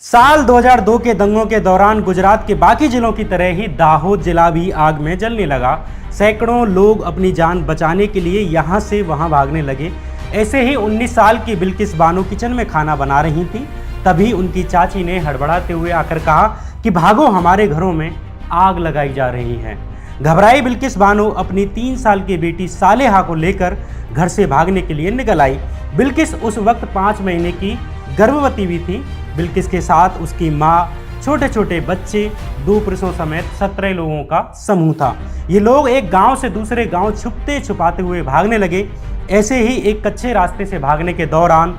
साल 2002 के दंगों के दौरान गुजरात के बाकी जिलों की तरह ही दाहोद जिला भी आग में जलने लगा। सैकड़ों लोग अपनी जान बचाने के लिए यहाँ से वहाँ भागने लगे। ऐसे ही 19 साल की बिल्किस बानो किचन में खाना बना रही थी। तभी उनकी चाची ने हड़बड़ाते हुए आकर कहा कि भागो, हमारे घरों में आग लगाई जा रही है। घबराई बिल्किस बानो अपनी 3 साल की बेटी सालेहा को लेकर घर से भागने के लिए निकल आई। बिल्किस उस वक्त 5 महीने की गर्भवती भी थी। बिल्किस के साथ उसकी माँ, छोटे छोटे बच्चे, 2 पुरुषों समेत 17 लोगों का समूह था। ये लोग एक गांव से दूसरे गांव छुपते छुपाते हुए भागने लगे। ऐसे ही एक कच्चे रास्ते से भागने के दौरान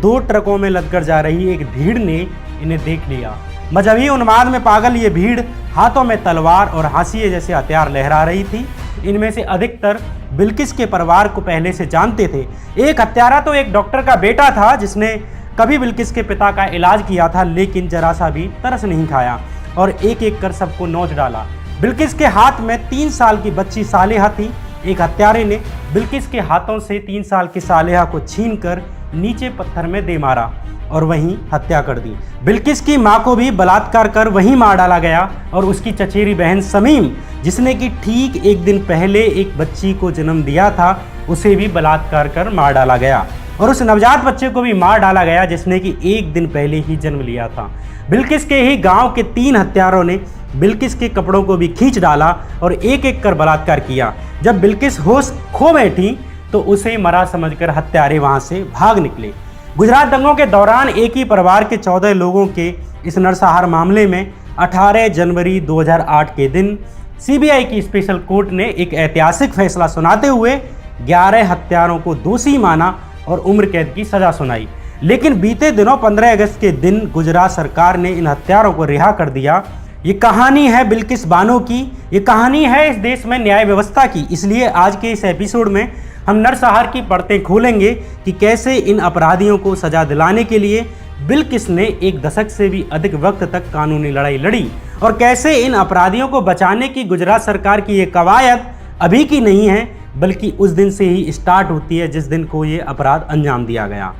2 ट्रकों में लदकर जा रही एक भीड़ ने इन्हें देख लिया। मजहबी उन्माद में पागल ये भीड़ हाथों में तलवार और हाशिए जैसे हथियार लहरा रही थी। इनमें से अधिकतर बिल्किस के परिवार को पहले से जानते थे। एक हत्यारा तो एक डॉक्टर का बेटा था जिसने कभी बिल्किस के पिता का इलाज किया था, लेकिन जरा सा भी तरस नहीं खाया और एक एक कर सबको नोच डाला। बिल्किस के हाथ में 3 साल की बच्ची सालेहा थी। एक हत्यारे ने बिल्किस के हाथों से 3 साल की सालेहा को छीनकर नीचे पत्थर में दे मारा और वहीं हत्या कर दी। बिल्किस की मां को भी बलात्कार कर वहीं मार डाला गया और उसकी चचेरी बहन समीम, जिसने कि ठीक एक दिन पहले एक बच्ची को जन्म दिया था, उसे भी बलात्कार कर मार डाला गया और उस नवजात बच्चे को भी मार डाला गया जिसने कि एक दिन पहले ही जन्म लिया था। बिल्किस के ही गांव के 3 हत्यारों ने बिल्किस के कपड़ों को भी खींच डाला और एक एक कर बलात्कार किया। जब बिल्किस होश खो बैठी तो उसे मरा समझकर हत्यारे वहां से भाग निकले। गुजरात दंगों के दौरान एक ही परिवार के 14 लोगों के इस नरसंहार मामले में 18 जनवरी 2008 के दिन सीबीआई की स्पेशल कोर्ट ने एक ऐतिहासिक फैसला सुनाते हुए 11 हत्यारों को दोषी माना और उम्र कैद की सजा सुनाई। लेकिन बीते दिनों 15 अगस्त के दिन गुजरात सरकार ने इन हत्यारों को रिहा कर दिया। ये कहानी है बिल्किस बानो की, ये कहानी है इस देश में न्याय व्यवस्था की। इसलिए आज के इस एपिसोड में हम नरसंहार की परतें खोलेंगे कि कैसे इन अपराधियों को सजा दिलाने के लिए बिल्किस ने 1 दशक से भी अधिक वक्त तक कानूनी लड़ाई लड़ी और कैसे इन अपराधियों को बचाने की गुजरात सरकार की ये कवायद अभी की नहीं है, बल्कि उस दिन से ही स्टार्ट होती है जिस दिन को ये अपराध अंजाम दिया गया।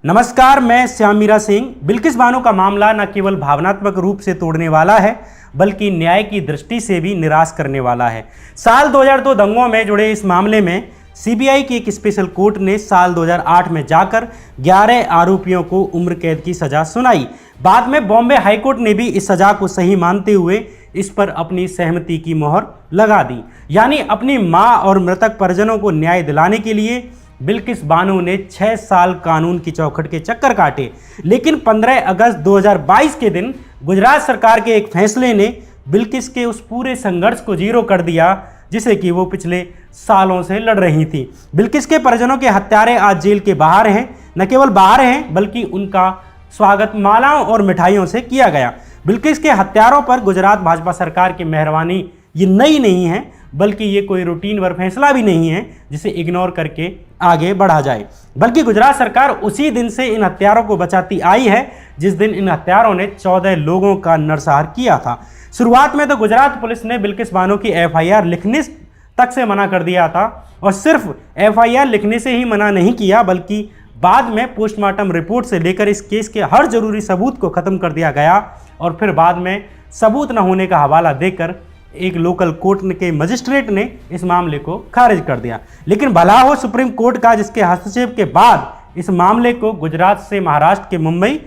नमस्कार, मैं श्याम मीरा सिंह। बिल्किस बानो का मामला न केवल भावनात्मक रूप से तोड़ने वाला है, बल्कि न्याय की दृष्टि से भी निराश करने वाला है। साल 2002 दंगों में जुड़े इस मामले में सीबीआई की एक स्पेशल कोर्ट ने साल 2008 में जाकर 11 आरोपियों को उम्र कैद की सजा सुनाई। बाद में बॉम्बे हाईकोर्ट ने भी इस सजा को सही मानते हुए इस पर अपनी सहमति की मोहर लगा दी। यानी अपनी मां और मृतक परिजनों को न्याय दिलाने के लिए बिल्किस बानो ने 6 साल कानून की चौखट के चक्कर काटे। लेकिन 15 अगस्त 2022 के दिन गुजरात सरकार के एक फैसले ने बिल्किस के उस पूरे संघर्ष को जीरो कर दिया जिसे कि वो पिछले सालों से लड़ रही थी। बिल्किस के परिजनों के हत्यारे आज जेल के बाहर हैं। न केवल बाहर हैं, बल्कि उनका स्वागत मालाओं और मिठाइयों से किया गया। बिल्किस के हत्यारों पर गुजरात भाजपा सरकार की मेहरबानी ये नई नहीं है, बल्कि ये कोई रूटीन वर फैसला भी नहीं है जिसे इग्नोर करके आगे बढ़ा जाए, बल्कि गुजरात सरकार उसी दिन से इन हत्यारों को बचाती आई है जिस दिन इन हत्यारों ने 14 लोगों का नरसंहार किया था। शुरुआत में तो गुजरात पुलिस ने बिल्किस बानो की एफआईआर लिखने तक से मना कर दिया था और सिर्फ एफआईआर लिखने से ही मना नहीं किया, बल्कि बाद में पोस्टमार्टम रिपोर्ट से लेकर इस केस के हर जरूरी सबूत को खत्म कर दिया गया और फिर बाद में सबूत न होने का हवाला देकर एक लोकल कोर्ट के मजिस्ट्रेट ने इस मामले को खारिज कर दिया। लेकिन भला हो सुप्रीम कोर्ट का, जिसके हस्तक्षेप के बाद इस मामले को गुजरात से महाराष्ट्र के मुंबई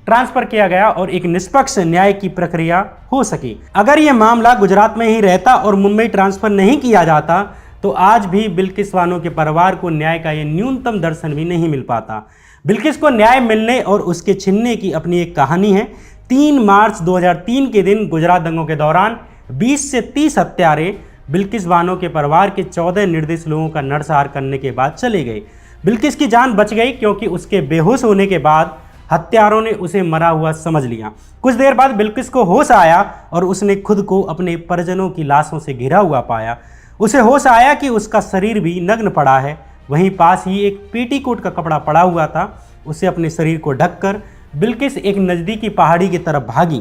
ट्रांसफर किया गया और एक निष्पक्ष न्याय की प्रक्रिया हो सकी। अगर यह मामला गुजरात में ही रहता और मुंबई ट्रांसफर नहीं किया जाता तो आज भी बिल्किस बानो के परिवार को न्याय का ये न्यूनतम दर्शन भी नहीं मिल पाता। बिल्किस को न्याय मिलने और उसके छिनने की अपनी एक कहानी है। 3 मार्च 2003 के दिन गुजरात दंगों के दौरान 20 से 30 हत्यारे बिल्किस बानो के परिवार के 14 निर्दोष लोगों का नरसंहार करने के बाद चले गए। बिल्किस की जान बच गई क्योंकि उसके बेहोश होने के बाद हत्यारों ने उसे मरा हुआ समझ लिया। कुछ देर बाद बिल्किस को होश आया और उसने खुद को अपने परिजनों की लाशों से घिरा हुआ पाया। उसे होश आया कि उसका शरीर भी नग्न पड़ा है। वहीं पास ही एक पेटीकोट का कपड़ा पड़ा हुआ था। उसे अपने शरीर को ढककर बिल्किस एक नज़दीकी पहाड़ी की तरफ भागी,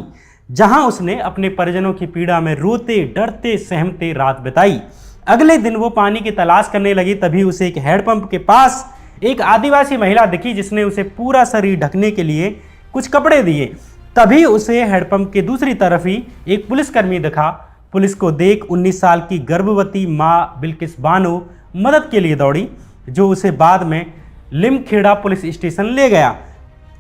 जहां उसने अपने परिजनों की पीड़ा में रोते डरते सहमते रात बिताई। अगले दिन वो पानी की तलाश करने लगी। तभी उसे एक हैंडपंप के पास एक आदिवासी महिला दिखी जिसने उसे पूरा शरीर ढकने के लिए कुछ कपड़े दिए। तभी उसे हैंडपंप के दूसरी तरफ ही एक पुलिसकर्मी दिखा। पुलिस को देख 19 साल की गर्भवती मां बिल्किस बानो मदद के लिए दौड़ी, जो उसे बाद में लिमखेड़ा पुलिस स्टेशन ले गया।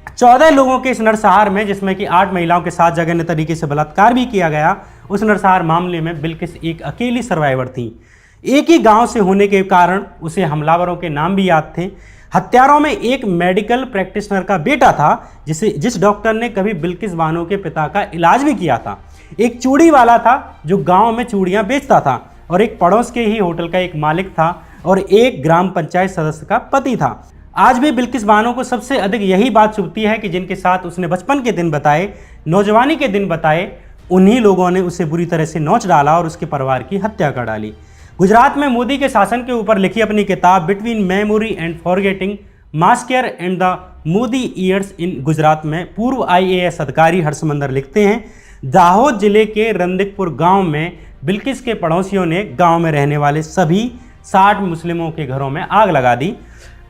14 लोगों के इस नरसंहार में, जिसमें कि 8 महिलाओं के साथ जघन्य तरीके से बलात्कार भी किया गया, उस नरसंहार मामले में बिल्किस एक अकेली सर्वाइवर थी। एक ही गांव से होने के कारण उसे हमलावरों के नाम भी याद थे। हत्यारों में एक मेडिकल प्रैक्टिशनर का बेटा था, जिस डॉक्टर ने कभी बिल्किस बानो के पिता का इलाज भी किया था। एक चूड़ी वाला था जो गांव में चूड़ियां बेचता था, और एक पड़ोस के ही होटल का एक मालिक था, और एक ग्राम पंचायत सदस्य का पति था। आज भी बिल्किस बानो को सबसे अधिक यही बात चुभती है कि जिनके साथ उसने बचपन के दिन बताए, नौजवानी के दिन बताए, उन्हीं लोगों ने उसे बुरी तरह से नोच डाला और उसके परिवार की हत्या कर डाली। गुजरात में मोदी के शासन के ऊपर लिखी अपनी किताब between memory and forgetting massacre and the Modi years in Gujarat में पूर्व IAS अधिकारी हर्षमंदर लिखते हैं, दाहोद जिले के रंदिकपुर गांव में बिल्किस के पड़ोसियों ने गांव में रहने वाले सभी 60 मुस्लिमों के घरों में आग लगा दी।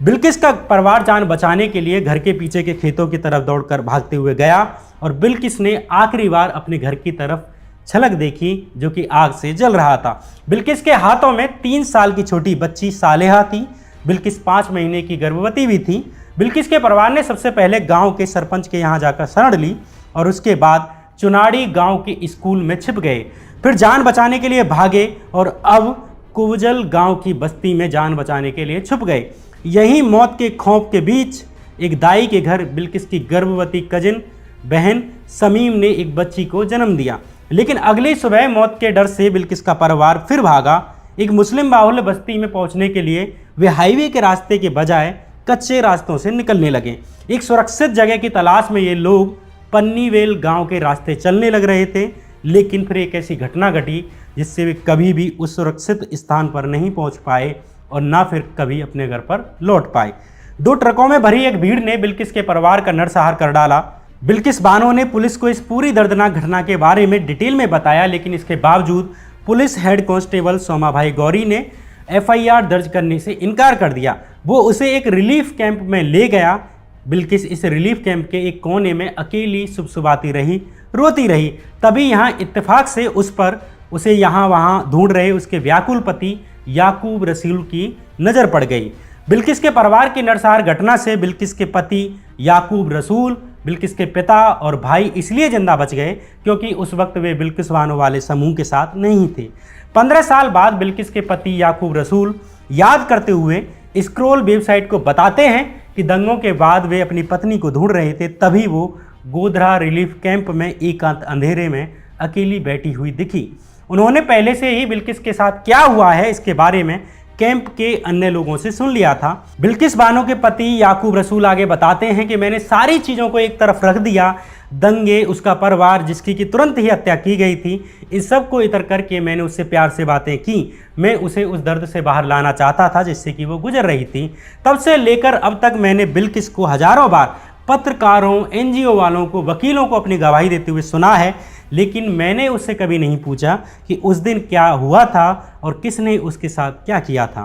बिल्किस का परिवार जान बचाने के लिए घर के पीछे के खेतों की तरफ दौड़कर भागते हुए गया, और बिल्किस ने आखिरी बार अपने घर की तरफ झलक देखी जो कि आग से जल रहा था। बिल्किस के हाथों में 3 साल की छोटी बच्ची सालेहा थी। बिल्किस 5 महीने की गर्भवती भी थी। बिल्किस के परिवार ने सबसे पहले गांव के सरपंच के यहां जाकर शरण ली, और उसके बाद चुनाड़ी गांव के स्कूल में छिप गए। फिर जान बचाने के लिए भागे, और अब कुवजल गांव की बस्ती में जान बचाने के लिए छुप गए। यहीं मौत के खौफ के बीच एक दाई के घर बिल्किस की गर्भवती कजिन बहन समीम ने एक बच्ची को जन्म दिया। लेकिन अगली सुबह मौत के डर से बिल्किस का परिवार फिर भागा। एक मुस्लिम बाहुल्य बस्ती में पहुंचने के लिए वे हाईवे के रास्ते के बजाय कच्चे रास्तों से निकलने लगे। एक सुरक्षित जगह की तलाश में ये लोग पन्नीवेल गांव के रास्ते चलने लग रहे थे, लेकिन फिर एक ऐसी घटना घटी जिससे वे कभी भी उस सुरक्षित स्थान पर नहीं पहुंच पाए, और ना फिर कभी अपने घर पर लौट पाए। 2 ट्रकों में भरी एक भीड़ ने बिल्किस के परिवार का नरसंहार कर डाला। बिल्किस बानो ने पुलिस को इस पूरी दर्दनाक घटना के बारे में डिटेल में बताया, लेकिन इसके बावजूद police head constable Somabhai Gauri ने FIR दर्ज करने से इनकार कर दिया। वो उसे एक रिलीफ कैंप में ले गया। बिल्किस इस रिलीफ कैंप के एक कोने में अकेली सुबसुबाती रही, रोती रही। तभी यहाँ इत्तेफाक से उसे यहाँ वहाँ ढूंढ रहे उसके व्याकुल पति याकूब रसूल की नज़र पड़ गई। बिल्किस के परिवार की नरसंहार घटना से बिल्किस के पति याकूब रसूल, बिल्किस के पिता और भाई इसलिए जिंदा बच गए क्योंकि उस वक्त वे बिल्किस बानो वाले समूह के साथ नहीं थे। 15 साल बाद बिल्किस के पति याकूब रसूल याद करते हुए स्क्रोल वेबसाइट को बताते हैं कि दंगों के बाद वे अपनी पत्नी को ढूंढ रहे थे, तभी वो गोधरा रिलीफ कैंप में एकांत अंधेरे में अकेली बैठी हुई दिखी। उन्होंने पहले से ही बिल्किस के साथ क्या हुआ है इसके बारे में कैंप के अन्य लोगों से सुन लिया था। बिल्किस बानो के पति याकूब रसूल आगे बताते हैं कि मैंने सारी चीज़ों को एक तरफ रख दिया, दंगे, उसका परिवार जिसकी कि तुरंत ही हत्या की गई थी, इस सब को इतर करके मैंने उससे प्यार से बातें की। मैं उसे उस दर्द से बाहर लाना चाहता था जिससे कि वो गुजर रही थी। तब से लेकर अब तक मैंने बिल्किस को हजारों बार पत्रकारों, NGO वालों को, वकीलों को अपनी गवाही देते हुए सुना है, लेकिन मैंने उससे कभी नहीं पूछा कि उस दिन क्या हुआ था और किसने उसके साथ क्या किया था।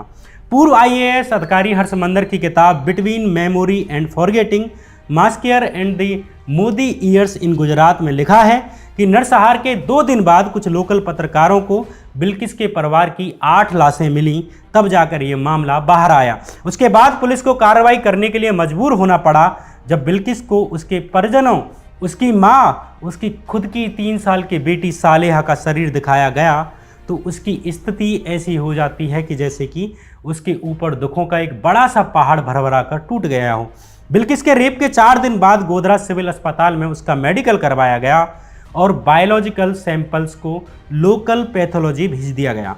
पूर्व IAS अधिकारी हर्षमंदर की किताब between memory and forgetting massacre and the Modi years in Gujarat में लिखा है कि नरसंहार के 2 दिन बाद कुछ लोकल पत्रकारों को बिल्किस के परिवार की 8 लाशें मिली, तब जाकर ये मामला बाहर आया। उसके बाद पुलिस को कार्रवाई करने के लिए मजबूर होना पड़ा। जब बिल्किस को उसके परिजनों, उसकी माँ, उसकी खुद की 3 साल की बेटी सालेहा का शरीर दिखाया गया तो उसकी स्थिति ऐसी हो जाती है कि जैसे कि उसके ऊपर दुखों का एक बड़ा सा पहाड़ भरभरा कर टूट गया हो। बिल्किस के रेप के 4 दिन बाद गोधरा सिविल अस्पताल में उसका मेडिकल करवाया गया और बायोलॉजिकल सैंपल्स को लोकल पैथोलॉजी भेज दिया गया।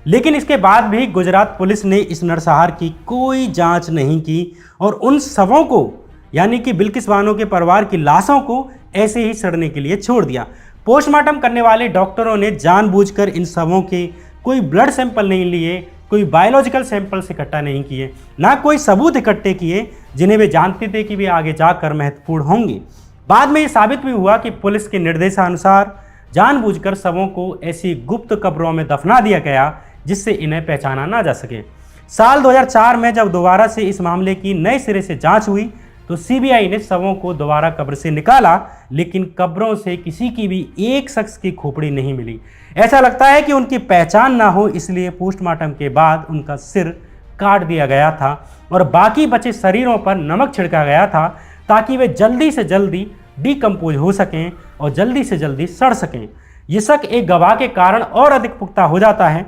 लेकिन इसके बाद भी गुजरात पुलिस ने इस नरसंहार की कोई जांच नहीं की और उन शवों को, यानी कि बिल्किस बानो के परिवार की लाशों को ऐसे ही सड़ने के लिए छोड़ दिया। पोस्टमार्टम करने वाले डॉक्टरों ने जानबूझकर इन शवों के कोई ब्लड सैंपल नहीं लिए, कोई बायोलॉजिकल सैंपल्स इकट्ठा नहीं किए, ना कोई सबूत इकट्ठे किए जिन्हें वे जानते थे कि वे आगे जाकर महत्वपूर्ण होंगे। बाद में ये साबित भी हुआ कि पुलिस के निर्देशानुसार जानबूझकर शवों को ऐसी गुप्त कब्रों में दफना दिया गया जिससे इन्हें पहचाना ना जा सके। साल 2004 में जब दोबारा से इस मामले की नए सिरे से जांच हुई तो सीबीआई ने शवों को दोबारा कब्र से निकाला, लेकिन कब्रों से किसी की भी एक शख्स की खोपड़ी नहीं मिली। ऐसा लगता है कि उनकी पहचान ना हो, इसलिए पोस्टमार्टम के बाद उनका सिर काट दिया गया था और बाकी बचे शरीरों पर नमक छिड़का गया था ताकि वे जल्दी से जल्दी डिकम्पोज हो सकें और जल्दी से जल्दी सड़ सकें। ये शक एक गवाह के कारण और अधिक पुख्ता हो जाता है।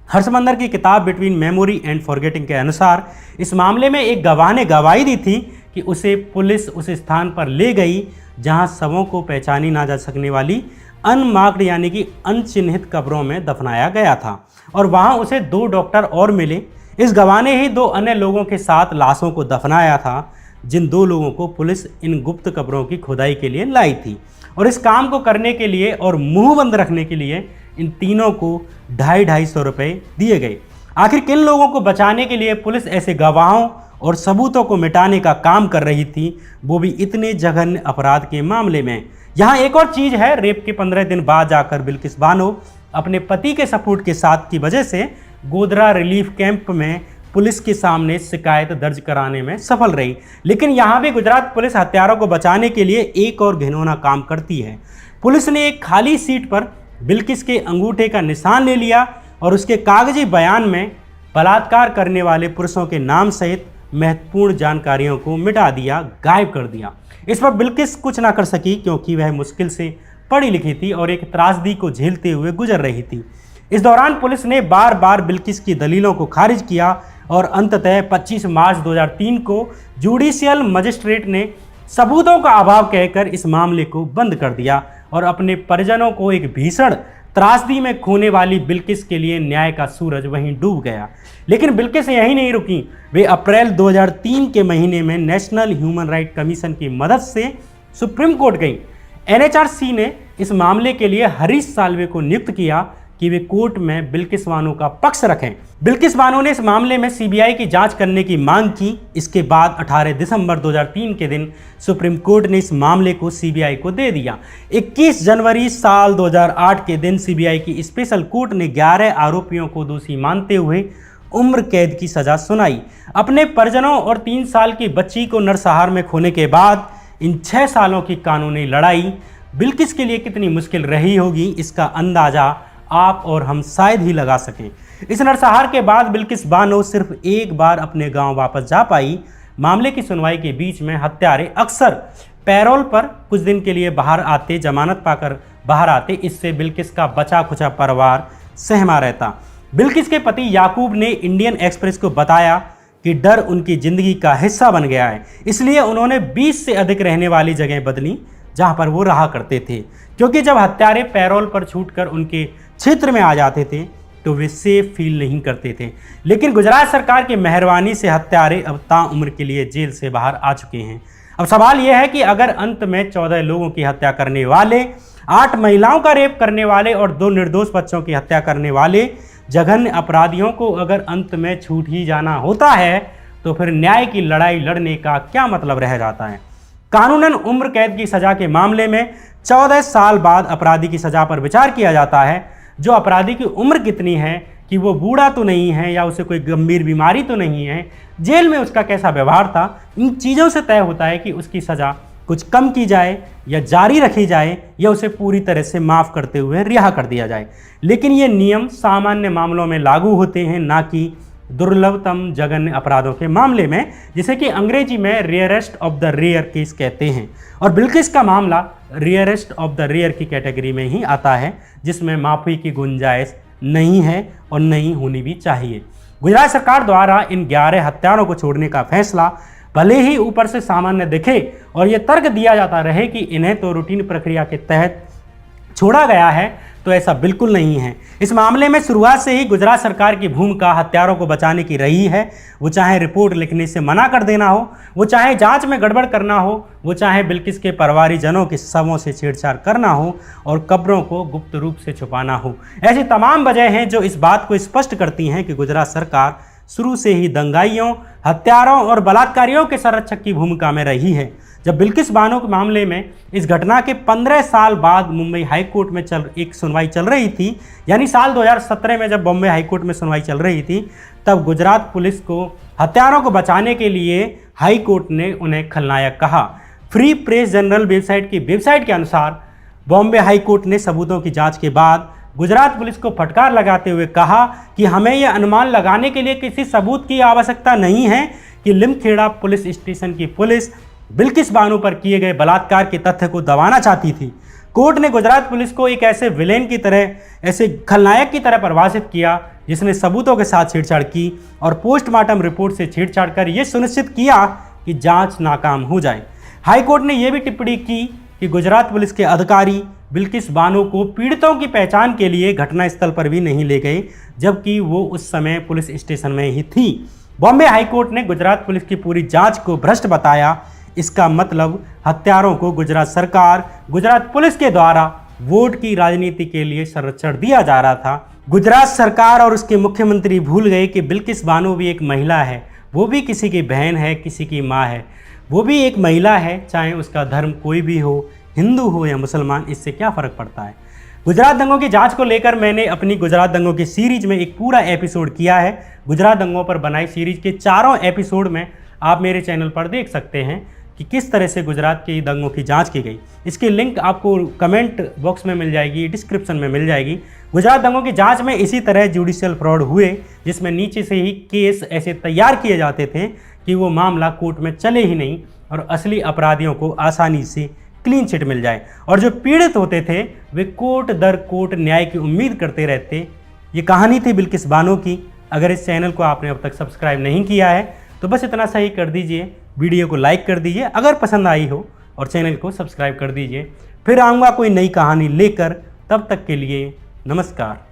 हर्षमंदर की किताब बिटवीन मेमोरी एंड फॉरगेटिंग के अनुसार इस मामले में एक गवाह ने गवाही दी थी कि उसे पुलिस उस स्थान पर ले गई जहां शवों को पहचानी ना जा सकने वाली अनमार्क्ड यानी कि अनचिन्हित कब्रों में दफनाया गया था और वहां उसे 2 डॉक्टर और मिले। इस गवाह ने ही 2 अन्य लोगों के साथ लाशों को दफनाया था, जिन 2 लोगों को पुलिस इन गुप्त कब्रों की खुदाई के लिए लाई थी। और इस काम को करने के लिए और मुंह बंद रखने के लिए इन तीनों को 250 रुपये दिए गए। आखिर किन लोगों को बचाने के लिए पुलिस ऐसे गवाहों और सबूतों को मिटाने का काम कर रही थी, वो भी इतने जघन्य अपराध के मामले में। यहाँ एक और चीज़ है, रेप के 15 दिन बाद जाकर बिल्किस बानो अपने पति के सपोर्ट के साथ की वजह से गोधरा रिलीफ कैंप में पुलिस के सामने शिकायत दर्ज कराने में सफल रही। लेकिन यहाँ भी गुजरात पुलिस हत्यारों को बचाने के लिए एक और घिनौना काम करती है। पुलिस ने एक खाली सीट पर बिल्किस के अंगूठे का निशान ले लिया और उसके कागजी बयान में बलात्कार करने वाले पुरुषों के नाम सहित महत्वपूर्ण जानकारियों को मिटा दिया, गायब कर दिया। इस पर बिल्किस कुछ ना कर सकी क्योंकि वह मुश्किल से पढ़ी लिखी थी और एक त्रासदी को झेलते हुए गुजर रही थी। इस दौरान पुलिस ने बार बार बिल्किस की दलीलों को खारिज किया और अंततः 25 मार्च 2003 को जुडिशियल मजिस्ट्रेट ने सबूतों का अभाव कहकर इस मामले को बंद कर दिया और अपने परिजनों को एक भीषण त्रासदी में खोने वाली बिल्किस के लिए न्याय का सूरज वहीं डूब गया। लेकिन बिल्किस यहीं नहीं रुकी, वे अप्रैल 2003 के महीने में नेशनल ह्यूमन राइट कमीशन की मदद से सुप्रीम कोर्ट गई। एनएचआरसी ने इस मामले के लिए हरीश साल्वे को नियुक्त किया कि वे कोर्ट में बिल्किस बानो का पक्ष रखें। बिल्किस बानो ने इस मामले में सीबीआई की जांच करने की मांग की। इसके बाद 18 दिसंबर 2003 के दिन सुप्रीम कोर्ट ने इस मामले को सीबीआई को दे दिया। 21 जनवरी साल 2008 के दिन सीबीआई की स्पेशल कोर्ट ने 11 आरोपियों को दोषी मानते हुए उम्र कैद की सजा सुनाई। अपने परिजनों और 3 साल की बच्ची को नरसंहार में खोने के बाद इन 6 सालों की कानूनी लड़ाई बिल्किस के लिए कितनी मुश्किल रही होगी, इसका अंदाजा आप और हम शायद ही लगा सकें। इस नरसंहार के बाद बिल्किस बानो सिर्फ एक बार अपने गांव वापस जा पाई। मामले की सुनवाई के बीच में हत्यारे अक्सर पैरोल पर कुछ दिन के लिए बाहर आते, जमानत पाकर बाहर आते। इससे बिल्किस का बचा खुचा परिवार सहमा रहता। बिल्किस के पति याकूब ने इंडियन एक्सप्रेस को बताया कि डर उनकी ज़िंदगी का हिस्सा बन गया है, इसलिए उन्होंने 20 से अधिक रहने वाली जगह बदली जहां पर वो रहा करते थे, क्योंकि जब हत्यारे पैरोल पर छूटकर उनके क्षेत्र में आ जाते थे तो वे सेफ फील नहीं करते थे। लेकिन गुजरात सरकार की मेहरबानी से हत्यारे अब ताउम्र के लिए जेल से बाहर आ चुके हैं। अब सवाल यह है कि अगर अंत में 14 लोगों की हत्या करने वाले, 8 महिलाओं का रेप करने वाले और 2 निर्दोष बच्चों की हत्या करने वाले जघन्य अपराधियों को अगर अंत में छूट ही जाना होता है तो फिर न्याय की लड़ाई लड़ने का क्या मतलब रह जाता है। कानूनन उम्र कैद की सजा के मामले में 14 साल बाद अपराधी की सजा पर विचार किया जाता है। जो अपराधी की उम्र कितनी है, कि वो बूढ़ा तो नहीं है या उसे कोई गंभीर बीमारी तो नहीं है, जेल में उसका कैसा व्यवहार था, इन चीज़ों से तय होता है कि उसकी सज़ा कुछ कम की जाए या जारी रखी जाए या उसे पूरी तरह से माफ़ करते हुए रिहा कर दिया जाए। लेकिन ये नियम सामान्य मामलों में लागू होते हैं, ना कि दुर्लभतम जघन्य अपराधों के मामले में, जिसे कि अंग्रेजी में rarest of the rare case कहते हैं। और बिल्किस का मामला रेयरेस्ट ऑफ द रेयर की कैटेगरी में ही आता है, जिसमें माफ़ी की गुंजाइश नहीं है और नहीं होनी भी चाहिए। गुजरात सरकार द्वारा इन 11 हत्यारों को छोड़ने का फैसला भले ही ऊपर से सामान्य दिखे और ये तर्क दिया जाता रहे कि इन्हें तो रूटीन प्रक्रिया के तहत छोड़ा गया है, तो ऐसा बिल्कुल नहीं है। इस मामले में शुरुआत से ही गुजरात सरकार की भूमिका हत्यारों को बचाने की रही है। वो चाहे रिपोर्ट लिखने से मना कर देना हो, वो चाहे जांच में गड़बड़ करना हो, वो चाहे बिल्किस के परिवारीजनों के शवों से छेड़छाड़ करना हो और कब्रों को गुप्त रूप से छुपाना हो। ऐसी तमाम वजह हैं जो इस बात को स्पष्ट करती हैं कि गुजरात सरकार शुरू से ही दंगाइयों, हत्यारों और बलात्कारियों के संरक्षक की भूमिका में रही है। जब बिल्किस बानो के मामले में इस घटना के 15 साल बाद मुंबई हाई कोर्ट में एक सुनवाई चल रही थी, यानी साल 2017 में जब बॉम्बे हाई कोर्ट में सुनवाई चल रही थी, तब गुजरात पुलिस को हत्यारों को बचाने के लिए हाई कोर्ट ने उन्हें खलनायक कहा। फ्री प्रेस जनरल वेबसाइट की वेबसाइट के अनुसार बॉम्बे हाई कोर्ट ने सबूतों की जांच के बाद गुजरात पुलिस को फटकार लगाते हुए कहा कि हमें यह अनुमान लगाने के लिए किसी सबूत की आवश्यकता नहीं है कि लिमखेड़ा पुलिस स्टेशन की पुलिस बिल्किस बानो पर किए गए बलात्कार के तथ्य को दबाना चाहती थी। कोर्ट ने गुजरात पुलिस को एक ऐसे विलेन की तरह, ऐसे खलनायक की तरह परिभाषित किया जिसने सबूतों के साथ छेड़छाड़ की और पोस्टमार्टम रिपोर्ट से छेड़छाड़ कर यह सुनिश्चित किया कि जांच नाकाम हो जाए। हाई कोर्ट ने यह भी टिप्पणी की कि गुजरात पुलिस के अधिकारी बिल्किस बानो को पीड़ितों की पहचान के लिए घटनास्थल पर भी नहीं ले गए, जबकि वो उस समय पुलिस स्टेशन में ही थी। बॉम्बे हाई कोर्ट ने गुजरात पुलिस की पूरी जांच को भ्रष्ट बताया। इसका मतलब हत्यारों को गुजरात सरकार, गुजरात पुलिस के द्वारा वोट की राजनीति के लिए संरक्षण दिया जा रहा था। गुजरात सरकार और उसके मुख्यमंत्री भूल गए कि बिल्किस बानो भी एक महिला है, वो भी किसी की बहन है, किसी की माँ है, वो भी एक महिला है, चाहे उसका धर्म कोई भी हो, हिंदू हो या मुसलमान, इससे क्या फ़र्क पड़ता है। गुजरात दंगों की जांच को लेकर मैंने अपनी गुजरात दंगों की सीरीज में एक पूरा एपिसोड किया है। गुजरात दंगों पर बनाई सीरीज के चारों एपिसोड में आप मेरे चैनल पर देख सकते हैं कि किस तरह से गुजरात के दंगों की जांच की गई। इसकी लिंक आपको कमेंट बॉक्स में मिल जाएगी, डिस्क्रिप्शन में मिल जाएगी। गुजरात दंगों की जांच में इसी तरह जुडिशियल फ्रॉड हुए, जिसमें नीचे से ही केस ऐसे तैयार किए जाते थे कि वो मामला कोर्ट में चले ही नहीं और असली अपराधियों को आसानी से क्लीन चिट मिल जाए, और जो पीड़ित होते थे वे कोर्ट दर कोर्ट न्याय की उम्मीद करते रहते। ये कहानी थी बिल्किस बानो की। अगर इस चैनल को आपने अब तक सब्सक्राइब नहीं किया है तो बस इतना सही कर दीजिए, वीडियो को लाइक कर दीजिए अगर पसंद आई हो, और चैनल को सब्सक्राइब कर दीजिए। फिर आऊँगा कोई नई कहानी लेकर, तब तक के लिए नमस्कार।